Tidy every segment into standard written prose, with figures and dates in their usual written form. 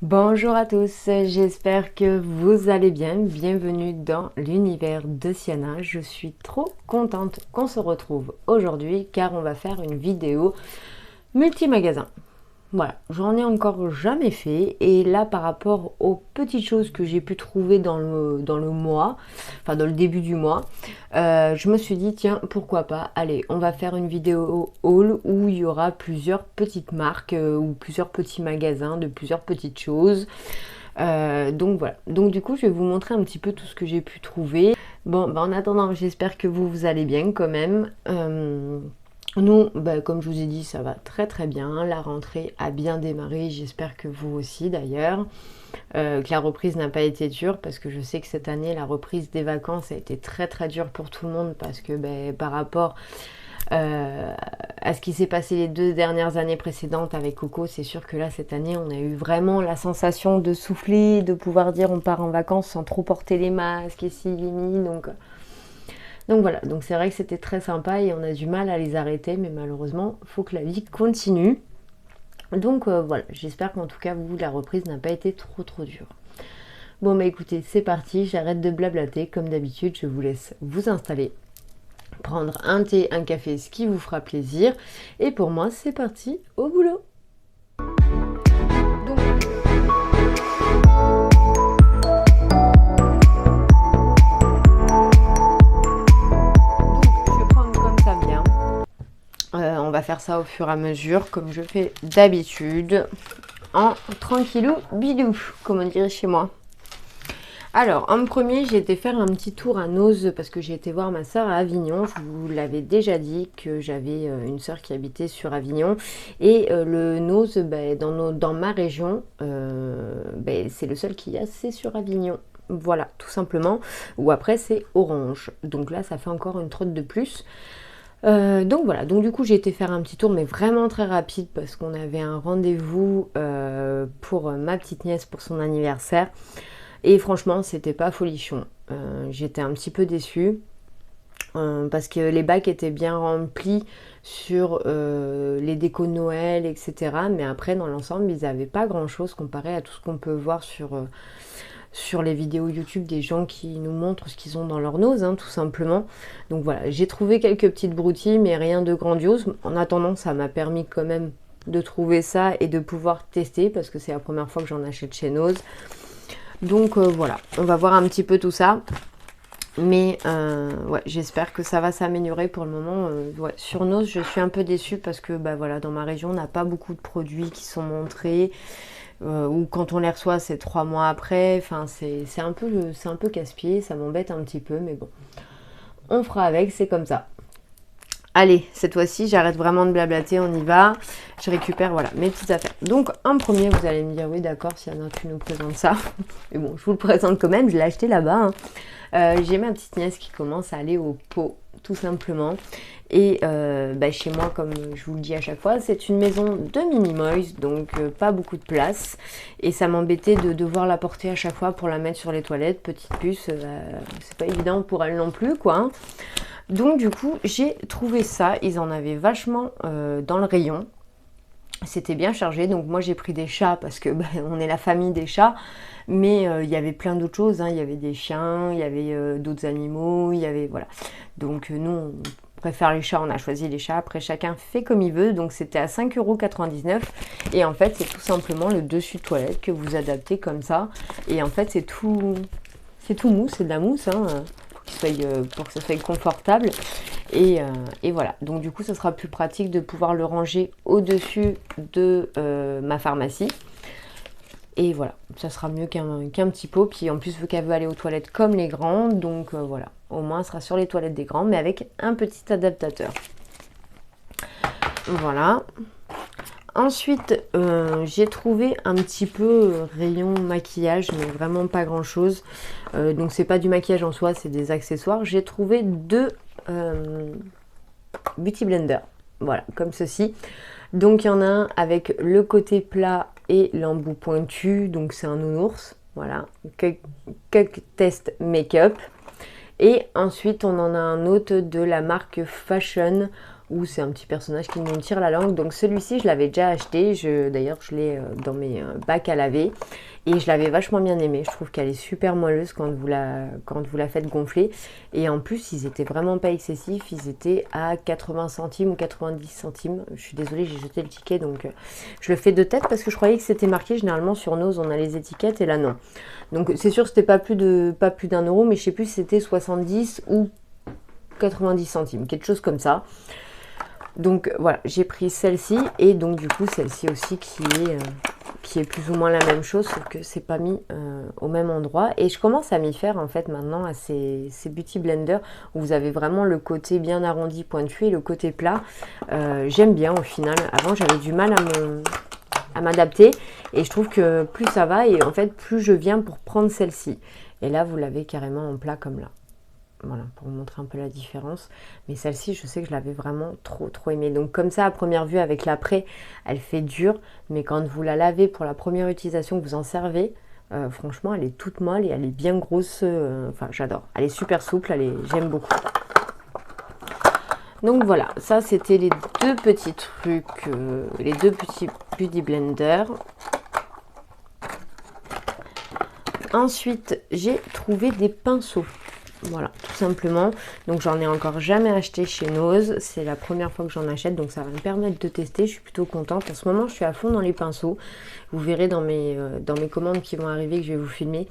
Bonjour à tous, j'espère que vous allez bien. Bienvenue dans l'univers de Siana. Je suis trop contente qu'on se retrouve aujourd'hui car on va faire une vidéo multi-magasin. Voilà, j'en ai encore jamais fait et là par rapport aux petites choses que j'ai pu trouver dans le mois, enfin dans le début du mois, je me suis dit tiens pourquoi pas, allez on va faire une vidéo haul où il y aura plusieurs petites marques ou plusieurs petits magasins de plusieurs petites choses. Donc voilà, donc du coup je vais vous montrer un petit peu tout ce que j'ai pu trouver. Bon, bah, en attendant j'espère que vous allez bien quand même. Nous, bah, comme je vous ai dit, ça va très très bien. La rentrée a bien démarré, j'espère que vous aussi d'ailleurs. Que la reprise n'a pas été dure parce que je sais que cette année, la reprise des vacances a été très très dure pour tout le monde parce que bah, par rapport à ce qui s'est passé les 2 dernières années précédentes avec Coco, c'est sûr que là, cette année, on a eu vraiment la sensation de souffler, de pouvoir dire on part en vacances sans trop porter les masques et si, donc voilà, donc c'est vrai que c'était très sympa et on a du mal à les arrêter, mais malheureusement, il faut que la vie continue. Donc voilà, j'espère qu'en tout cas, vous, la reprise n'a pas été trop trop dure. Bon bah écoutez, c'est parti, j'arrête de blablater, comme d'habitude, je vous laisse vous installer, prendre un thé, un café, ce qui vous fera plaisir. Et pour moi, c'est parti, au boulot. Donc, je vais prendre comme ça vient. On va faire ça au fur et à mesure, comme je fais d'habitude, en tranquillou bidou, comme on dirait chez moi. Alors, en premier, j'ai été faire un petit tour à Noz parce que j'ai été voir ma soeur à Avignon. Je vous l'avais déjà dit que j'avais une soeur qui habitait sur Avignon. Et le Noz, dans ma région, c'est le seul qu'il y a, c'est sur Avignon. Voilà, tout simplement. Ou après, c'est Orange. Donc là, ça fait encore une trotte de plus. Donc voilà, donc du coup j'ai été faire un petit tour mais vraiment très rapide parce qu'on avait un rendez-vous pour ma petite nièce pour son anniversaire et franchement c'était pas folichon. J'étais un petit peu déçue parce que les bacs étaient bien remplis sur les décos de Noël, etc. Mais après dans l'ensemble ils n'avaient pas grand chose comparé à tout ce qu'on peut voir sur les vidéos YouTube des gens qui nous montrent ce qu'ils ont dans leur nose, tout simplement. Donc voilà, j'ai trouvé quelques petites broutilles, mais rien de grandiose. En attendant, ça m'a permis quand même de trouver ça et de pouvoir tester, parce que c'est la première fois que j'en achète chez Nose. Donc voilà, on va voir un petit peu tout ça. Mais ouais, j'espère que ça va s'améliorer pour le moment. Ouais. Sur Nose, je suis un peu déçue parce que voilà, dans ma région, on n'a pas beaucoup de produits qui sont montrés. Ou quand on les reçoit, c'est 3 mois après. Enfin, c'est un peu casse-pied, ça m'embête un petit peu, mais bon, on fera avec, c'est comme ça. Allez, cette fois-ci, j'arrête vraiment de blablater, on y va. Je récupère, voilà, mes petites affaires. Donc, en premier, vous allez me dire, oui, d'accord, Siana, tu nous présentes ça. Mais bon, je vous le présente quand même, je l'ai acheté là-bas. J'ai ma petite nièce qui commence à aller au pot, tout simplement. Et chez moi, comme je vous le dis à chaque fois, c'est une maison de Minimoys, donc pas beaucoup de place. Et ça m'embêtait de devoir la porter à chaque fois pour la mettre sur les toilettes. Petite puce, c'est pas évident pour elle non plus, quoi. Donc du coup, j'ai trouvé ça. Ils en avaient vachement dans le rayon. C'était bien chargé, donc moi j'ai pris des chats parce que on est la famille des chats, mais il y avait plein d'autres choses, il y avait des chiens, il y avait d'autres animaux, il y avait voilà. Donc nous on préfère les chats, on a choisi les chats, après chacun fait comme il veut, donc c'était à 5,99 € et en fait c'est tout simplement le dessus de toilette que vous adaptez comme ça, et en fait c'est tout mou, c'est de la mousse, pour que ça soit confortable. Et voilà, donc du coup ça sera plus pratique de pouvoir le ranger au-dessus de ma pharmacie. Et voilà, ça sera mieux qu'un petit pot. Puis en plus, vu qu'elle veut aller aux toilettes comme les grands, donc voilà, au moins elle sera sur les toilettes des grands, mais avec un petit adaptateur. Voilà. Ensuite, j'ai trouvé un petit peu rayon maquillage, mais vraiment pas grand chose. Donc c'est pas du maquillage en soi, c'est des accessoires. J'ai trouvé deux beauty blender, voilà, comme ceci. Donc il y en a un avec le côté plat et l'embout pointu, donc c'est un nounours, voilà, Cake Test Makeup. Et ensuite on en a un autre de la marque Fashion où c'est un petit personnage qui nous tire la langue. Donc celui-ci, je l'avais déjà acheté. D'ailleurs, je l'ai dans mes bacs à laver. Et je l'avais vachement bien aimé. Je trouve qu'elle est super moelleuse quand vous la faites gonfler. Et en plus, ils étaient vraiment pas excessifs. Ils étaient à 80 centimes ou 90 centimes. Je suis désolée, j'ai jeté le ticket. Donc je le fais de tête parce que je croyais que c'était marqué. Généralement, sur Nose, on a les étiquettes. Et là, non. Donc c'est sûr que c'était pas plus d'un euro. Mais je sais plus si c'était 70 ou 90 centimes. Quelque chose comme ça. Donc voilà, j'ai pris celle-ci. Et donc du coup, celle-ci aussi qui est plus ou moins la même chose, sauf que c'est pas mis au même endroit. Et je commence à m'y faire en fait maintenant à ces beauty blenders où vous avez vraiment le côté bien arrondi, pointu et le côté plat. J'aime bien au final. Avant j'avais du mal à m'adapter et je trouve que plus ça va et en fait plus je viens pour prendre celle-ci. Et là vous l'avez carrément en plat comme là. Voilà, pour vous montrer un peu la différence. Mais celle-ci, je sais que je l'avais vraiment trop aimée. Donc comme ça, à première vue, avec l'après, elle fait dur. Mais quand vous la lavez pour la première utilisation, que vous en servez, franchement, elle est toute molle et elle est bien grosse. Enfin, j'adore. Elle est super souple, j'aime beaucoup. Donc voilà, ça c'était les deux petits trucs, les deux petits beauty blenders. Ensuite, j'ai trouvé des pinceaux. Voilà, tout simplement. Donc j'en ai encore jamais acheté chez Nose. C'est la première fois que j'en achète, donc ça va me permettre de tester. Je suis plutôt contente. En ce moment, je suis à fond dans les pinceaux. Vous verrez dans mes commandes qui vont arriver, que je vais vous filmer.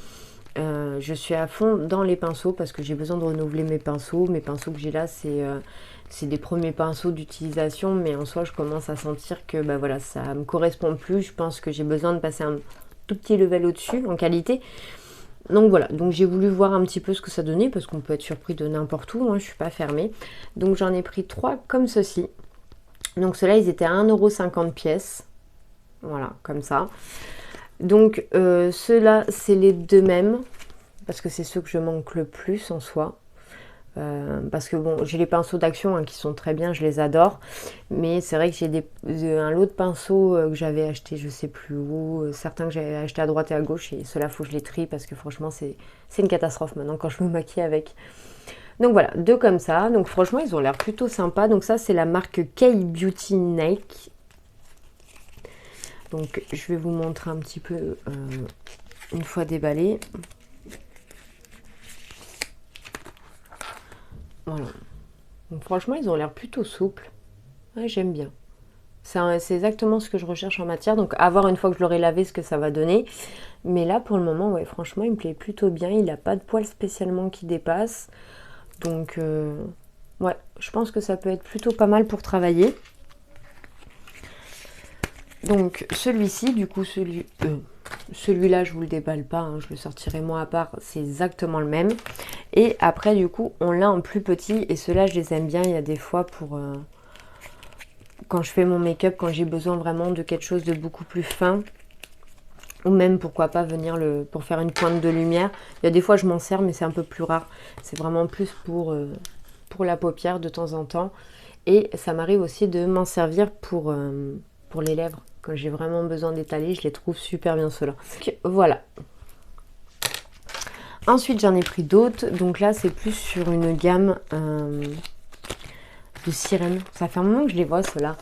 Je suis à fond dans les pinceaux parce que j'ai besoin de renouveler mes pinceaux. Mes pinceaux que j'ai là, c'est des premiers pinceaux d'utilisation. Mais en soi, je commence à sentir que bah, voilà, ça me correspond plus. Je pense que j'ai besoin de passer un tout petit level au-dessus en qualité. Donc voilà, donc j'ai voulu voir un petit peu ce que ça donnait parce qu'on peut être surpris de n'importe où, hein, je suis pas fermée. Donc j'en ai pris 3 comme ceci. Donc ceux-là, ils étaient à 1,50 € pièce. Voilà, comme ça. Donc ceux-là, c'est les deux mêmes parce que c'est ceux que je manque le plus en soi. Parce que bon, j'ai les pinceaux d'action hein, qui sont très bien, je les adore. Mais c'est vrai que j'ai un lot de pinceaux que j'avais acheté, je sais plus où. Certains que j'avais acheté à droite et à gauche. Et ceux-là, faut que je les trie parce que franchement, c'est une catastrophe maintenant quand je me maquille avec. Donc voilà, deux comme ça. Donc franchement, ils ont l'air plutôt sympas. Donc ça, c'est la marque K-Beauty Nike. Donc je vais vous montrer un petit peu une fois déballé. Voilà. Donc franchement, ils ont l'air plutôt souples. Ouais, j'aime bien. C'est exactement ce que je recherche en matière. Donc à voir une fois que je l'aurai lavé ce que ça va donner. Mais là pour le moment, ouais, franchement, il me plaît plutôt bien. Il n'a pas de poils spécialement qui dépassent. Donc ouais, je pense que ça peut être plutôt pas mal pour travailler. Donc celui-ci, du coup, celui-là, je vous le déballe pas, hein, je le sortirai moi à part, c'est exactement le même. Et après, du coup, on l'a en plus petit, et ceux-là, je les aime bien. Il y a des fois pour quand je fais mon make-up, quand j'ai besoin vraiment de quelque chose de beaucoup plus fin, ou même pourquoi pas venir pour faire une pointe de lumière. Il y a des fois, je m'en sers, mais c'est un peu plus rare. C'est vraiment plus pour la paupière de temps en temps. Et ça m'arrive aussi de m'en servir pour les lèvres. Quand j'ai vraiment besoin d'étaler, je les trouve super bien ceux-là. Voilà. Ensuite, j'en ai pris d'autres. Donc là, c'est plus sur une gamme de sirènes. Ça fait un moment que je les vois, ceux-là.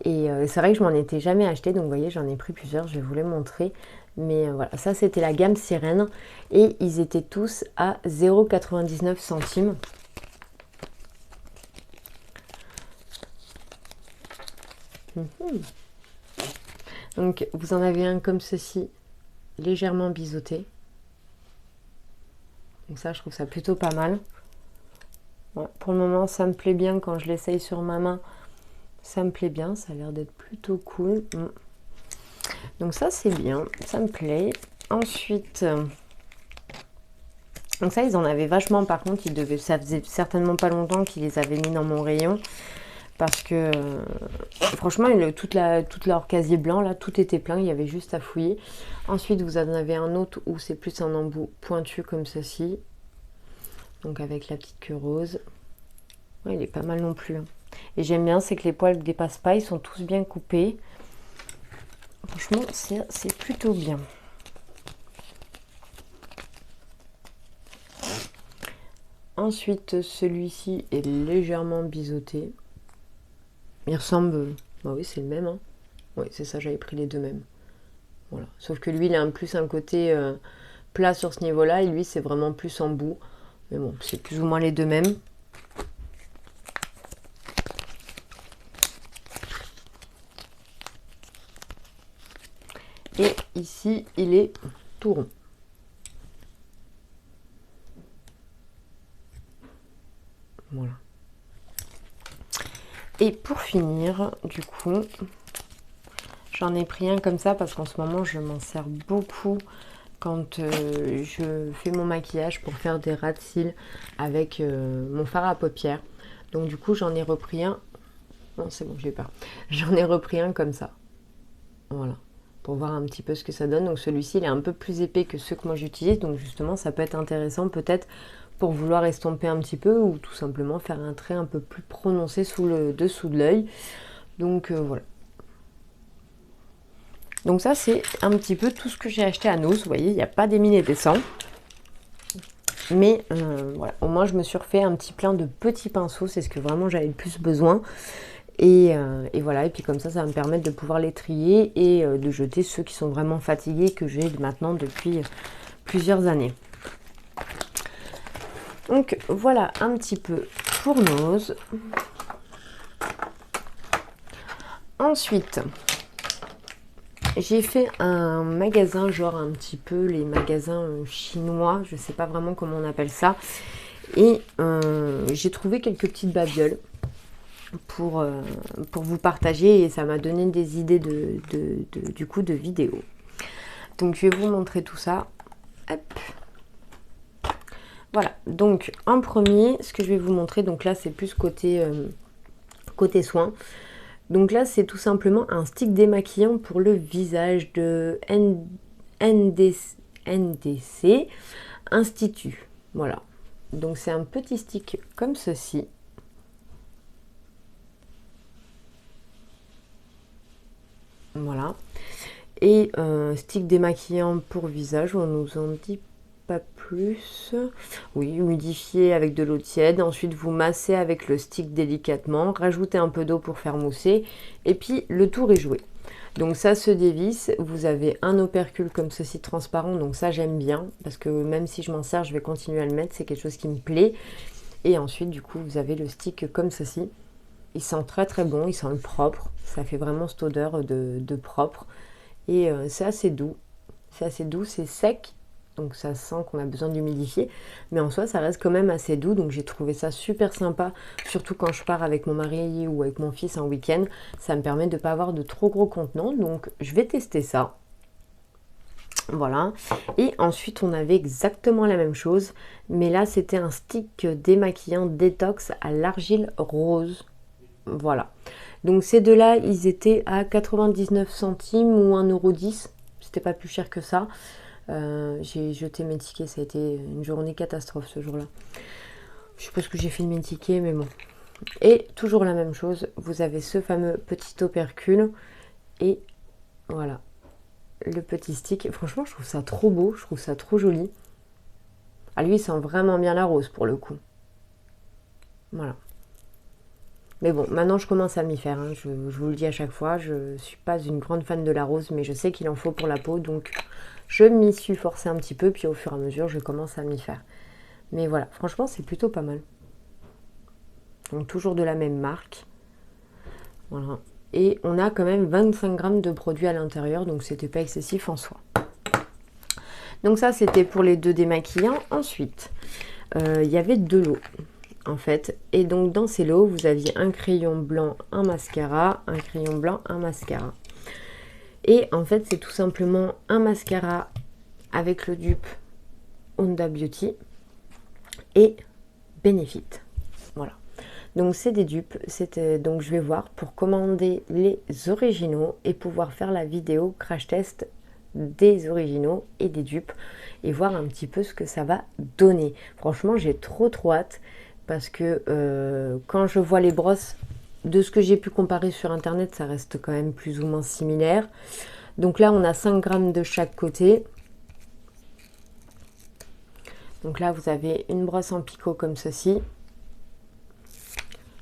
Et c'est vrai que je m'en étais jamais acheté. Donc vous voyez, j'en ai pris plusieurs. Je vais vous les montrer. Mais voilà, ça, c'était la gamme sirène. Et ils étaient tous à 0,99 centimes. Donc vous en avez un comme ceci, légèrement biseauté. Donc ça, je trouve ça plutôt pas mal. Ouais, pour le moment, ça me plaît bien quand je l'essaye sur ma main. Ça me plaît bien, ça a l'air d'être plutôt cool. Donc ça, c'est bien, ça me plaît. Ensuite, donc ça, ils en avaient vachement. Par contre, ça faisait certainement pas longtemps qu'ils les avaient mis dans mon rayon. Parce que franchement, tout leur casier blanc, là, tout était plein. Il y avait juste à fouiller. Ensuite, vous en avez un autre où c'est plus un embout pointu comme ceci. Donc avec la petite queue rose. Ouais, il est pas mal non plus. Hein. Et j'aime bien, c'est que les poils ne dépassent pas. Ils sont tous bien coupés. Franchement, c'est plutôt bien. Ensuite, celui-ci est légèrement biseauté. Il ressemble... Bah oui, c'est le même. Hein. Oui, c'est ça, j'avais pris les deux mêmes. Voilà. Sauf que lui, il a plus un côté plat sur ce niveau-là, et lui, c'est vraiment plus en bout. Mais bon, c'est plus ou moins les deux mêmes. Et ici, il est tout rond. Voilà. Et pour finir, du coup, j'en ai pris un comme ça parce qu'en ce moment, je m'en sers beaucoup quand je fais mon maquillage pour faire des ras de cils avec mon fard à paupières. Donc du coup, j'en ai repris un. Non, c'est bon, j'ai peur. J'en ai repris un comme ça. Voilà. Pour voir un petit peu ce que ça donne. Donc celui-ci, il est un peu plus épais que ceux que moi j'utilise. Donc justement, ça peut être intéressant peut-être pour vouloir estomper un petit peu ou tout simplement faire un trait un peu plus prononcé sous le dessous de l'œil. Donc voilà. Donc ça, c'est un petit peu tout ce que j'ai acheté à Noz. Vous voyez, il n'y a pas des mille et des cents. Mais voilà, au moins je me suis refait un petit plein de petits pinceaux. C'est ce que vraiment j'avais le plus besoin. Et voilà, et puis comme ça va me permettre de pouvoir les trier et de jeter ceux qui sont vraiment fatigués que j'ai maintenant depuis plusieurs années. Donc voilà un petit peu pour Noz. Ensuite, j'ai fait un magasin, genre un petit peu les magasins chinois, je sais pas vraiment comment on appelle ça. Et j'ai trouvé quelques petites babioles pour vous partager et ça m'a donné des idées du coup de vidéos. Donc je vais vous montrer tout ça. Hop. Voilà, donc en premier, ce que je vais vous montrer, donc là c'est plus côté soin. Donc là c'est tout simplement un stick démaquillant pour le visage de NDC Institut. Voilà, donc c'est un petit stick comme ceci. Voilà. Et stick démaquillant pour visage, on nous en dit pas plus. Oui, humidifier avec de l'eau tiède. Ensuite, vous massez avec le stick délicatement. Rajoutez un peu d'eau pour faire mousser. Et puis, le tour est joué. Donc ça se dévisse. Vous avez un opercule comme ceci transparent. Donc ça, j'aime bien. Parce que même si je m'en sers, je vais continuer à le mettre. C'est quelque chose qui me plaît. Et ensuite, du coup, vous avez le stick comme ceci. Il sent très très bon. Il sent le propre. Ça fait vraiment cette odeur de propre. Et c'est assez doux. C'est assez doux, c'est sec. Donc ça sent qu'on a besoin d'humidifier. Mais en soi, ça reste quand même assez doux. Donc j'ai trouvé ça super sympa. Surtout quand je pars avec mon mari ou avec mon fils en week-end. Ça me permet de ne pas avoir de trop gros contenants. Donc je vais tester ça. Voilà. Et ensuite, on avait exactement la même chose. Mais là, c'était un stick démaquillant détox à l'argile rose. Voilà. Donc ces deux-là, ils étaient à 99 centimes ou 1,10 €. C'était pas plus cher que ça. J'ai jeté mes tickets, ça a été une journée catastrophe ce jour-là. Je sais pas ce que j'ai fait de mes tickets, mais bon. Et toujours la même chose, vous avez ce fameux petit opercule. Et voilà, le petit stick. Franchement, je trouve ça trop beau, je trouve ça trop joli. Ah, lui, il sent vraiment bien la rose pour le coup. Voilà. Mais bon, maintenant je commence à m'y faire, hein. Je vous le dis à chaque fois, je ne suis pas une grande fan de la rose, mais je sais qu'il en faut pour la peau, donc je m'y suis forcée un petit peu, puis au fur et à mesure, je commence à m'y faire. Mais voilà, franchement, c'est plutôt pas mal. Donc toujours de la même marque. Voilà. Et on a quand même 25 grammes de produits à l'intérieur, donc c'était pas excessif en soi. Donc ça, c'était pour les deux démaquillants. Ensuite, il y avait de l'eau. En fait, et donc dans ces lots vous aviez un crayon blanc, un mascara, un crayon blanc, un mascara, et en fait c'est tout simplement un mascara avec le dupe Huda Beauty et Benefit. Voilà, donc c'est des dupes. Donc je vais voir pour commander les originaux et pouvoir faire la vidéo crash test des originaux et des dupes et voir un petit peu ce que ça va donner. Franchement, j'ai trop hâte. Parce que quand je vois les brosses, de ce que j'ai pu comparer sur internet, ça reste quand même plus ou moins similaire. Donc là, on a 5 grammes de chaque côté. Donc là, vous avez une brosse en picot comme ceci.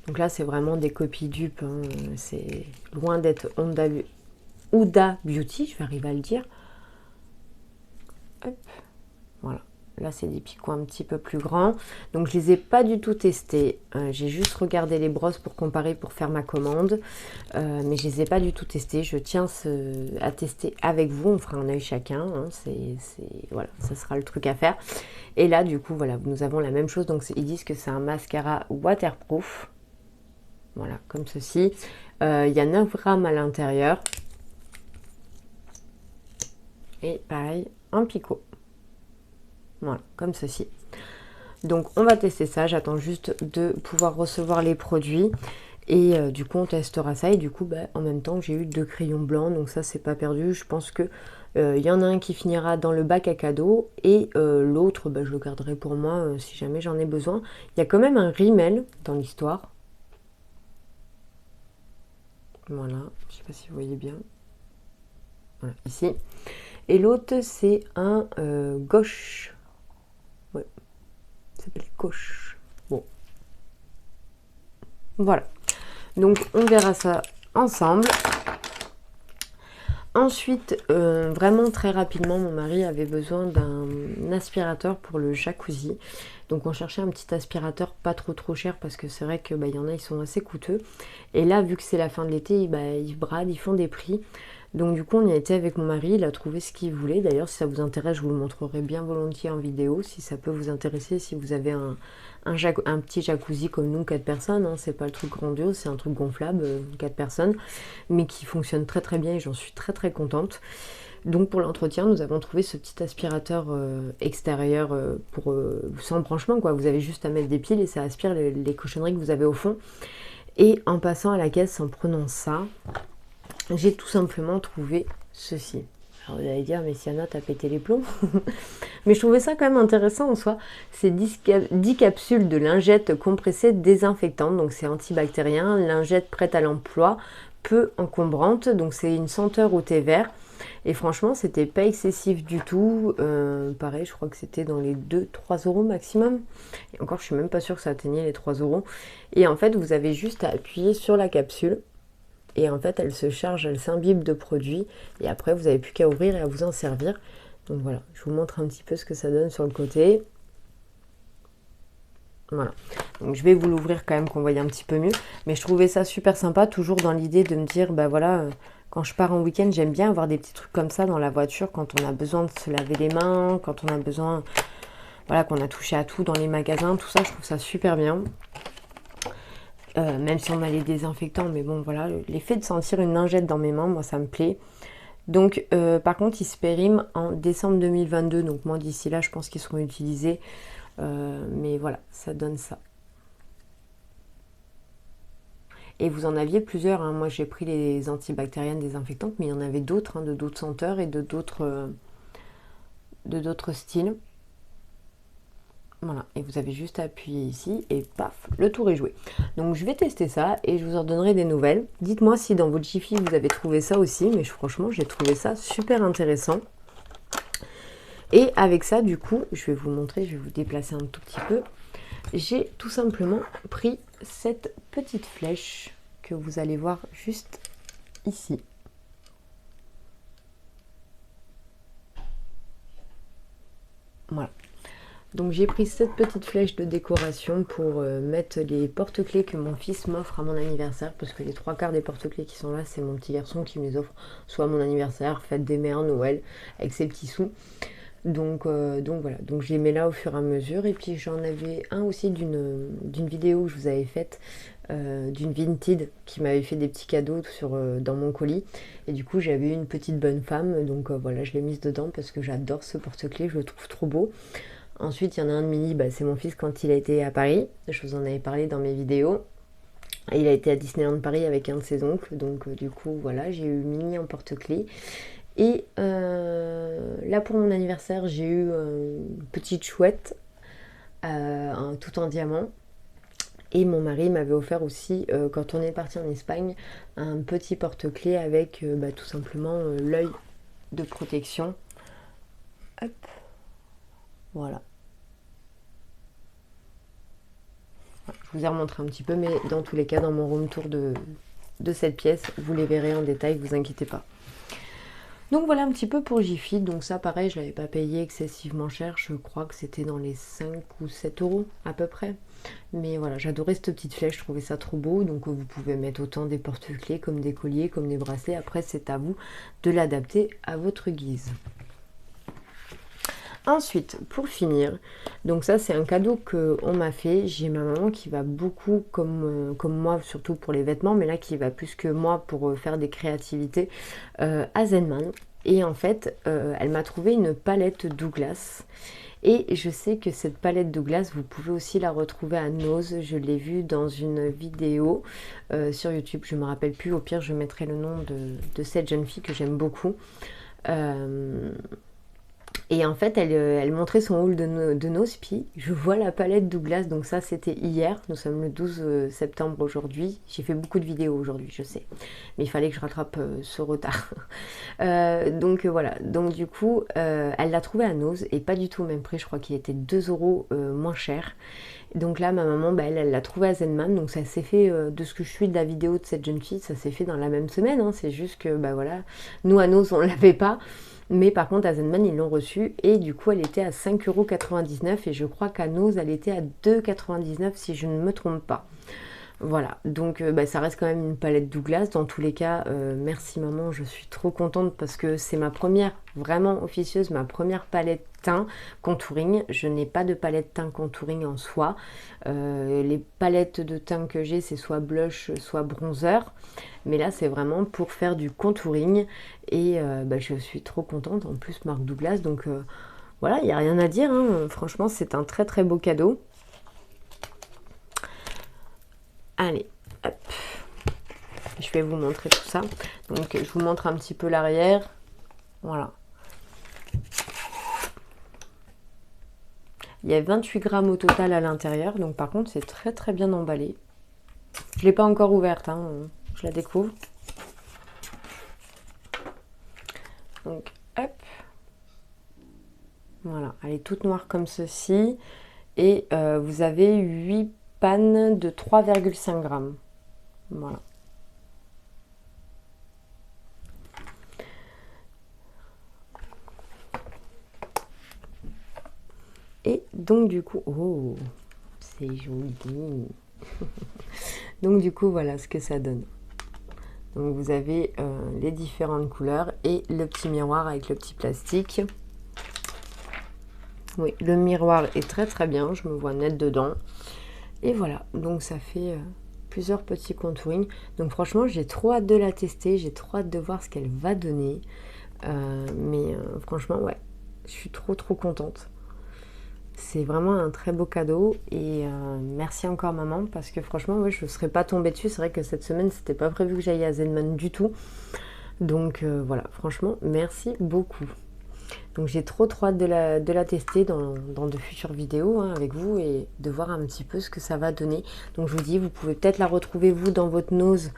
Donc là, c'est vraiment des copies dupes, hein. C'est loin d'être Huda Beauty, je vais arriver à le dire. Hop. Voilà. Là, c'est des picots un petit peu plus grands. Donc, je les ai pas du tout testés. J'ai juste regardé les brosses pour comparer, pour faire ma commande. Mais je les ai pas du tout testés. Je tiens à tester avec vous. On fera un œil chacun, hein. Voilà, ça sera le truc à faire. Et là, du coup, voilà, nous avons la même chose. Donc, ils disent que c'est un mascara waterproof. Voilà, comme ceci. Il y a 9 grammes à l'intérieur. Et pareil, un picot. Voilà, comme ceci. Donc, on va tester ça. J'attends juste de pouvoir recevoir les produits. Et du coup, on testera ça. Et du coup, en même temps, j'ai eu 2 crayons blancs. Donc ça, c'est pas perdu. Je pense que y en a un qui finira dans le bac à cadeaux. Et l'autre, je le garderai pour moi si jamais j'en ai besoin. Il y a quand même un rimel dans l'histoire. Voilà. Je sais pas si vous voyez bien. Voilà, ici. Et l'autre, c'est un gauche. Ouais. Ça s'appelle gauche. Bon. Voilà. Donc, on verra ça ensemble. Ensuite, vraiment très rapidement, mon mari avait besoin d'un aspirateur pour le jacuzzi. Donc, on cherchait un petit aspirateur pas trop cher parce que c'est vrai que y en a, ils sont assez coûteux. Et là, vu que c'est la fin de l'été, ils bradent, ils font des prix. Donc du coup, on y a été avec mon mari, il a trouvé ce qu'il voulait. D'ailleurs, si ça vous intéresse, je vous le montrerai bien volontiers en vidéo, si ça peut vous intéresser, si vous avez un petit jacuzzi comme nous, 4 personnes, hein. C'est pas le truc grandiose, c'est un truc gonflable, 4 personnes, mais qui fonctionne très bien et j'en suis très contente. Donc pour l'entretien, nous avons trouvé ce petit aspirateur extérieur sans branchement, quoi. Vous avez juste à mettre des piles et ça aspire les cochonneries que vous avez au fond. Et en passant à la caisse, en prenant ça, j'ai tout simplement trouvé ceci. Alors vous allez dire, mais Siana, t'as pété les plombs. Mais je trouvais ça quand même intéressant en soi. C'est 10 capsules de lingettes compressées désinfectantes. Donc c'est antibactérien, lingette prête à l'emploi, peu encombrante. Donc c'est une senteur au thé vert. Et franchement, c'était pas excessif du tout. Pareil, je crois que c'était dans les 2-3 euros maximum. Et encore, je suis même pas sûre que ça atteignait les 3 euros. Et en fait, vous avez juste à appuyer sur la capsule. Et en fait, elle se charge, elle s'imbibe de produits. Et après, vous n'avez plus qu'à ouvrir et à vous en servir. Donc voilà, je vous montre un petit peu ce que ça donne sur le côté. Voilà. Donc je vais vous l'ouvrir quand même, qu'on voyait un petit peu mieux. Mais je trouvais ça super sympa, toujours dans l'idée de me dire, voilà, quand je pars en week-end, j'aime bien avoir des petits trucs comme ça dans la voiture, quand on a besoin de se laver les mains, quand on a besoin, voilà, qu'on a touché à tout dans les magasins, tout ça, je trouve ça super bien. Même si on a les désinfectants, mais bon voilà, l'effet de sentir une lingette dans mes mains, moi ça me plaît. Donc par contre ils se périment en décembre 2022, donc moi d'ici là je pense qu'ils seront utilisés, mais voilà, ça donne ça. Et vous en aviez plusieurs, hein. Moi j'ai pris les antibactériennes désinfectantes, mais il y en avait d'autres, hein, de d'autres senteurs et de d'autres styles. Voilà, et vous avez juste à appuyer ici et paf, le tour est joué. Donc je vais tester ça et je vous en donnerai des nouvelles. Dites-moi si dans votre Jiffy vous avez trouvé ça aussi, mais franchement j'ai trouvé ça super intéressant. Et avec ça, du coup, je vais vous montrer, je vais vous déplacer un tout petit peu. J'ai tout simplement pris cette petite flèche que vous allez voir juste ici. Voilà. Donc j'ai pris cette petite flèche de décoration pour mettre les porte-clés que mon fils m'offre à mon anniversaire, parce que les 3/4 des porte-clés qui sont là, c'est mon petit garçon qui me les offre, soit à mon anniversaire, fête des mères, Noël, avec ses petits sous. Donc voilà, donc je les mets là au fur et à mesure. Et puis j'en avais un aussi d'une vidéo que je vous avais faite, d'une Vinted qui m'avait fait des petits cadeaux dans mon colis. Et du coup j'avais une petite bonne femme, donc voilà, je l'ai mise dedans parce que j'adore ce porte-clés, je le trouve trop beau. Ensuite, il y en a un de mini, c'est mon fils quand il a été à Paris. Je vous en avais parlé dans mes vidéos. Il a été à Disneyland Paris avec un de ses oncles. Donc du coup, voilà, j'ai eu mini en porte-clés. Et là, pour mon anniversaire, j'ai eu une petite chouette, tout en diamant. Et mon mari m'avait offert aussi, quand on est parti en Espagne, un petit porte-clés avec tout simplement l'œil de protection. Hop. Voilà. Je vous ai remontré un petit peu, mais dans tous les cas, dans mon room tour de cette pièce, vous les verrez en détail, vous inquiétez pas. Donc voilà un petit peu pour Jiffy. Donc ça pareil, je l'avais pas payé excessivement cher. Je crois que c'était dans les 5 ou 7 euros à peu près. Mais voilà, j'adorais cette petite flèche, je trouvais ça trop beau. Donc vous pouvez mettre autant des porte-clés comme des colliers, comme des bracelets. Après c'est à vous de l'adapter à votre guise. Ensuite, pour finir, donc ça c'est un cadeau qu'on m'a fait. J'ai ma maman qui va beaucoup comme moi, surtout pour les vêtements, mais là qui va plus que moi pour faire des créativités à Zenman. Et en fait, elle m'a trouvé une palette Douglas. Et je sais que cette palette Douglas, vous pouvez aussi la retrouver à Nose. Je l'ai vue dans une vidéo sur YouTube, je ne me rappelle plus. Au pire, je mettrai le nom de cette jeune fille que j'aime beaucoup. Et en fait, elle montrait son haul de Nose, puis je vois la palette Douglas, donc ça c'était hier, nous sommes le 12 septembre aujourd'hui. J'ai fait beaucoup de vidéos aujourd'hui, je sais, mais il fallait que je rattrape ce retard. Donc voilà, donc du coup, elle l'a trouvé à Nose, et pas du tout au même prix, je crois qu'il était 2 euros moins cher. Donc là, ma maman, elle l'a trouvé à Zenman, donc ça s'est fait, de ce que je suis de la vidéo de cette jeune fille, ça s'est fait dans la même semaine, hein. C'est juste que, voilà, nous à Nose, on ne l'avait pas. Mais par contre, à Zenman, ils l'ont reçue et du coup, elle était à 5,99 € et je crois qu'à Nose, elle était à 2,99 € si je ne me trompe pas. Voilà, donc ça reste quand même une palette Douglas. Dans tous les cas, merci maman, je suis trop contente parce que c'est ma première, vraiment officieuse, ma première palette teint contouring. Je n'ai pas de palette teint contouring en soi. Les palettes de teint que j'ai, c'est soit blush, soit bronzer. Mais là, c'est vraiment pour faire du contouring. Et je suis trop contente. En plus, marque Douglas. Donc voilà, il n'y a rien à dire, hein. Franchement, c'est un très très beau cadeau. Allez, hop. Je vais vous montrer tout ça. Donc, je vous montre un petit peu l'arrière. Voilà. Il y a 28 grammes au total à l'intérieur. Donc, par contre, c'est très très bien emballé. Je ne l'ai pas encore ouverte, hein. Je la découvre. Donc, hop. Voilà, elle est toute noire comme ceci. Et vous avez 8 panne de 3,5 grammes. Voilà. Et donc du coup, oh, c'est joli. Donc du coup, voilà ce que ça donne. Donc vous avez les différentes couleurs et le petit miroir avec le petit plastique. Oui, le miroir est très très bien, je me vois net dedans. Et voilà, donc ça fait plusieurs petits contouring. Donc franchement, j'ai trop hâte de la tester, j'ai trop hâte de voir ce qu'elle va donner. Mais franchement, ouais, je suis trop trop contente. C'est vraiment un très beau cadeau et merci encore maman parce que franchement, ouais, je ne serais pas tombée dessus. C'est vrai que cette semaine, c'était pas prévu que j'aille à Zenman du tout. Donc voilà, franchement, merci beaucoup. Donc j'ai trop hâte de la tester dans de futures vidéos, hein, avec vous et de voir un petit peu ce que ça va donner. Donc je vous dis, vous pouvez peut-être la retrouver vous dans votre Nose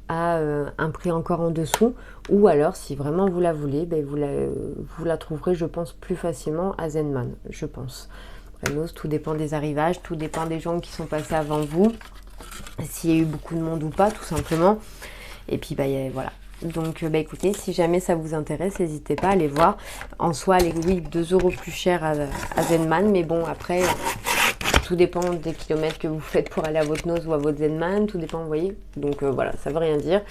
à un prix encore en dessous, ou alors si vraiment vous la voulez, vous la trouverez je pense plus facilement à Zenman, je pense. Après Nose, tout dépend des arrivages, tout dépend des gens qui sont passés avant vous, s'il y a eu beaucoup de monde ou pas tout simplement. Et puis voilà. Donc écoutez, si jamais ça vous intéresse, n'hésitez pas à aller voir. En soi, elle est oui 2 € plus cher à Zenman, mais bon après, tout dépend des kilomètres que vous faites pour aller à votre Nose ou à votre Zenman, tout dépend, vous voyez. Donc voilà, ça veut rien dire.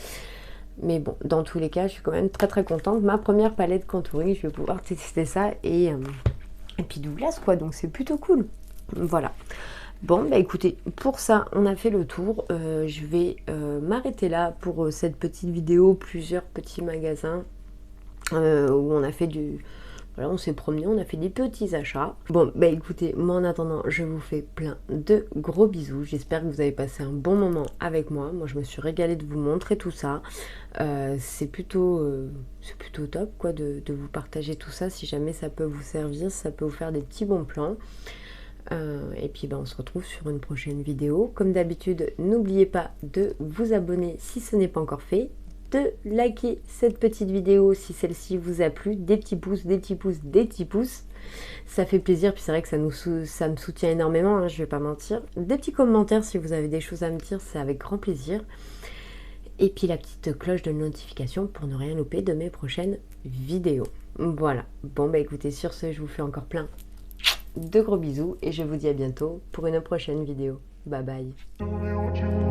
Mais bon, dans tous les cas, je suis quand même très très contente. Ma première palette contouring, je vais pouvoir tester ça et puis Douglas quoi, donc c'est plutôt cool. Voilà. Bon, écoutez, pour ça, on a fait le tour. Je vais m'arrêter là pour cette petite vidéo, plusieurs petits magasins où on a fait du... Voilà, on s'est promené, on a fait des petits achats. Bon, écoutez, moi en attendant, je vous fais plein de gros bisous. J'espère que vous avez passé un bon moment avec moi. Moi, je me suis régalée de vous montrer tout ça. C'est plutôt top, quoi, de vous partager tout ça. Si jamais ça peut vous servir, ça peut vous faire des petits bons plans. Et puis on se retrouve sur une prochaine vidéo. Comme d'habitude, n'oubliez pas de vous abonner si ce n'est pas encore fait, de liker cette petite vidéo si celle-ci vous a plu. Des petits pouces, des petits pouces, des petits pouces. Ça fait plaisir, puis c'est vrai que ça me soutient énormément, hein, je vais pas mentir. Des petits commentaires si vous avez des choses à me dire, c'est avec grand plaisir. Et puis la petite cloche de notification pour ne rien louper de mes prochaines vidéos. Voilà. Bon bah écoutez, sur ce, je vous fais encore plein de gros bisous et je vous dis à bientôt pour une prochaine vidéo. Bye bye.